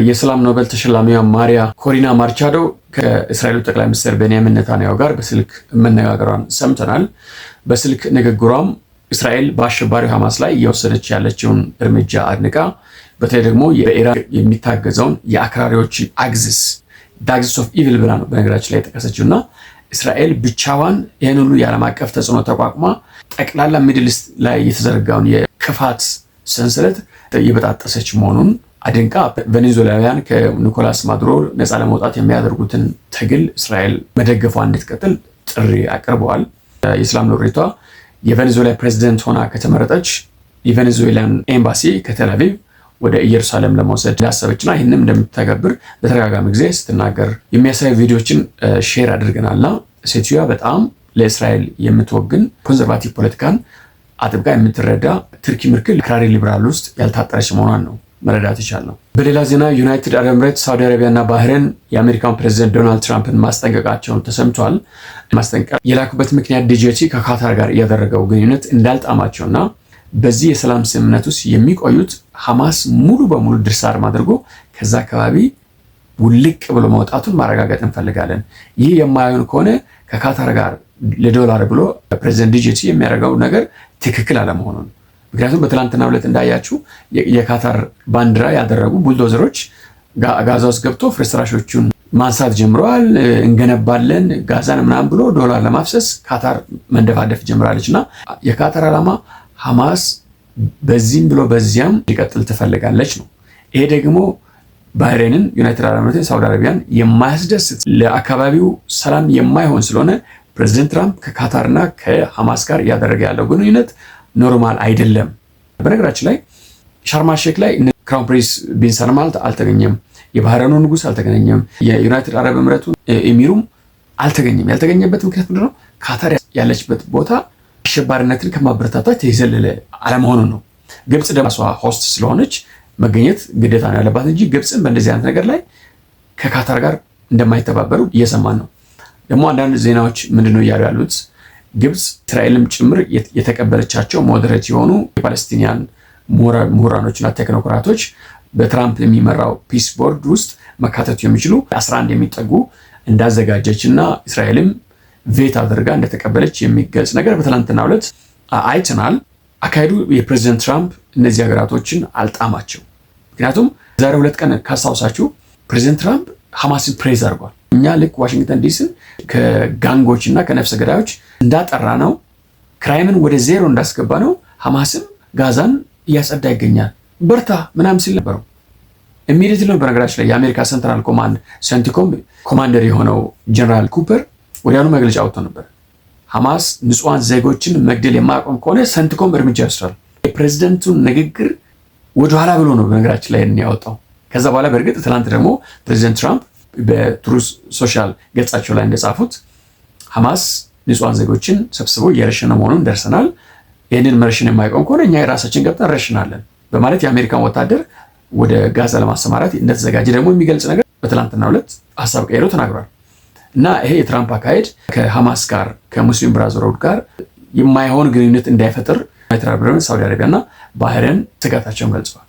የሰላም ኖቤል ተሸላሚዋ ማሪያ ኮሪና ማርቻዶ ከእስራኤሉ ጠቅላይ ሚኒስትር ቤንያሚን ኔታንያሁ ጋር በስልክ መነጋገሯን ሰምተናል። በስልክ ንግግሯም እስራኤል በአሸባሪው ሐማስ ላይ እየወሰደች ያለችውን እርምጃ አድንቃ በተለይ ደግሞ በኢራን የሚታገዘውን የአክራሪዎች ዳግዝስ ኦፍ ኢቪል ብላ ነው በነገራችን ላይ የጠቀሰችውና እስራኤል ብቻዋን ይህን ሁሉ የዓለም አቀፍ ተጽዕኖ ተቋቁማ ጠቅላላ ሚድል ኢስት ላይ የተዘረጋውን የክፋት ሰንሰለት የበጣጠሰች መሆኑን አድንቃ ቬኔዙዌላውያን ከኒኮላስ ማዱሮ ነፃ ለመውጣት የሚያደርጉትን ትግል እስራኤል መደገፏ እንድትቀጥል ጥሪ አቅርበዋል። የእስላም ሎሬቷ የቬኔዙዌላ ፕሬዚደንት ሆና ከተመረጠች የቬኔዙዌላን ኤምባሲ ከቴል አቪቭ ወደ ኢየሩሳሌም ለመውሰድ ያሰበችና ይህንም እንደምትተገብር በተደጋጋሚ ጊዜ ስትናገር የሚያሳዩ ቪዲዮዎችን ሼር አድርገናልና ሴትዮዋ በጣም ለእስራኤል የምትወግን ኮንዘርቫቲቭ ፖለቲካን አጥብቃ የምትረዳ ትርኪ ምርክል አክራሪ ሊበራል ውስጥ ያልታጠረች መሆኗን ነው መረዳት ይቻላል። በሌላ ዜና ዩናይትድ አረብ ኤምሬትስ፣ ሳውዲ አረቢያና ባህሬን የአሜሪካን ፕሬዚደንት ዶናልድ ትራምፕን ማስጠንቀቃቸውን ተሰምቷል። ማስጠንቀቅ የላኩበት ምክንያት ዲጂቲ ከካታር ጋር ያደረገው ግንኙነት እንዳልጣማቸውና በዚህ የሰላም ስምምነት ውስጥ የሚቆዩት ሐማስ ሙሉ በሙሉ ድርሳርም አድርጎ ከዛ አካባቢ ውልቅ ብሎ መውጣቱን ማረጋገጥ እንፈልጋለን። ይህ የማይሆን ከሆነ ከካታር ጋር ለዶላር ብሎ ፕሬዚደንት ዲጂቲ የሚያደርገው ነገር ትክክል አለመሆኑን፣ ምክንያቱም በትላንትና ዕለት እንዳያችሁ የካታር ባንዲራ ያደረጉ ቡልዶዘሮች ጋዛ ውስጥ ገብቶ ፍርስራሾቹን ማንሳት ጀምረዋል። እንገነባለን ጋዛን ምናምን ብሎ ዶላር ለማፍሰስ ካታር መንደፋደፍ ጀምራለች እና የካታር ዓላማ ሐማስ በዚህም ብሎ በዚያም ሊቀጥል ትፈልጋለች ነው። ይሄ ደግሞ ባህሬንን፣ ዩናይትድ አረብ ኤሚሬትስን፣ ሳውዲ አረቢያን የማያስደስት ለአካባቢው ሰላም የማይሆን ስለሆነ ፕሬዚደንት ትራምፕ ከካታርና ከሐማስ ጋር እያደረገ ያለው ግንኙነት ኖርማል አይደለም። በነገራችን ላይ ሻርማ ሼክ ላይ ክራውን ፕሪንስ ቢን ሰልማን አልተገኘም፣ የባህሬኑ ንጉስ አልተገኘም፣ የዩናይትድ አረብ ኤሚሬቱ ኤሚሩም አልተገኘም። ያልተገኘበት ምክንያት ምንድነው? ካታር ያለችበት ቦታ አሸባሪነትን ከማበረታታት የዘለለ አለመሆኑን ነው። ግብጽ ደግሞ ሆስት ስለሆነች መገኘት ግዴታ ነው ያለባት እንጂ ግብጽን በእንደዚህ አይነት ነገር ላይ ከካታር ጋር እንደማይተባበሩ እየሰማን ነው። ደግሞ አንዳንድ ዜናዎች ምንድነው እያሉ ያሉት? ግብጽ እስራኤልም ጭምር የተቀበለቻቸው ሞዴሬት የሆኑ የፓለስቲኒያን ምሁራኖችና ቴክኖክራቶች በትራምፕ የሚመራው ፒስ ቦርድ ውስጥ መካተቱ የሚችሉ 11 የሚጠጉ እንዳዘጋጀች እና እስራኤልም ቬት አድርጋ እንደተቀበለች የሚገልጽ ነገር በትላንትናው ዕለት አይተናል። አካሄዱ የፕሬዚደንት ትራምፕ እነዚህ ሀገራቶችን አልጣማቸው። ምክንያቱም ዛሬ 2 ቀን ካስታውሳችሁ ፕሬዚደንት ትራምፕ ሐማስን ፕሬዝ አድርጓል። እኛ ልክ ዋሽንግተን ዲሲን ከጋንጎች እና ከነፍሰ ገዳዮች እንዳጠራ ነው፣ ክራይምን ወደ ዜሮ እንዳስገባ ነው፣ ሐማስም ጋዛን እያጸዳ ይገኛል በርታ ምናምን ሲል ነበረው። ኢሚዲየትሊ ነው በነገራችን ላይ የአሜሪካ ሴንትራል ኮማንድ ሴንቲኮም ኮማንደር የሆነው ጀነራል ኩፐር ወዲያውኑ መግለጫ አውጥቶ ነበር። ሐማስ ንጹሃን ዜጎችን መግደል የማያቆም ከሆነ ሴንቲኮም እርምጃ ይወስዳል። የፕሬዝደንቱን ንግግር ወደኋላ ብሎ ነው በነገራችን ላይ ያወጣው። ከዛ በኋላ በእርግጥ ትናንት ደግሞ ፕሬዚደንት ትራምፕ በትሩዝ ሶሻል ገጻቸው ላይ እንደጻፉት ሐማስ ንጹሃን ዜጎችን ሰብስቦ እየረሸነ መሆኑን ደርሰናል። ይህንን መረሽን የማይቆም ከሆነ እኛ የራሳችን ገብተን እንረሽናለን በማለት የአሜሪካን ወታደር ወደ ጋዛ ለማሰማራት እንደተዘጋጀ ደግሞ የሚገልጽ ነገር በትላንትናው ዕለት ሀሳብ ቀይሮ ተናግሯል። እና ይሄ የትራምፕ አካሄድ ከሐማስ ጋር ከሙስሊም ብራዘርሁድ ጋር የማይሆን ግንኙነት እንዳይፈጥር ዩናይትድ አረብ ኤሚሬትስ፣ ሳውዲ አረቢያ እና ባህሬን ስጋታቸውን ገልጸዋል።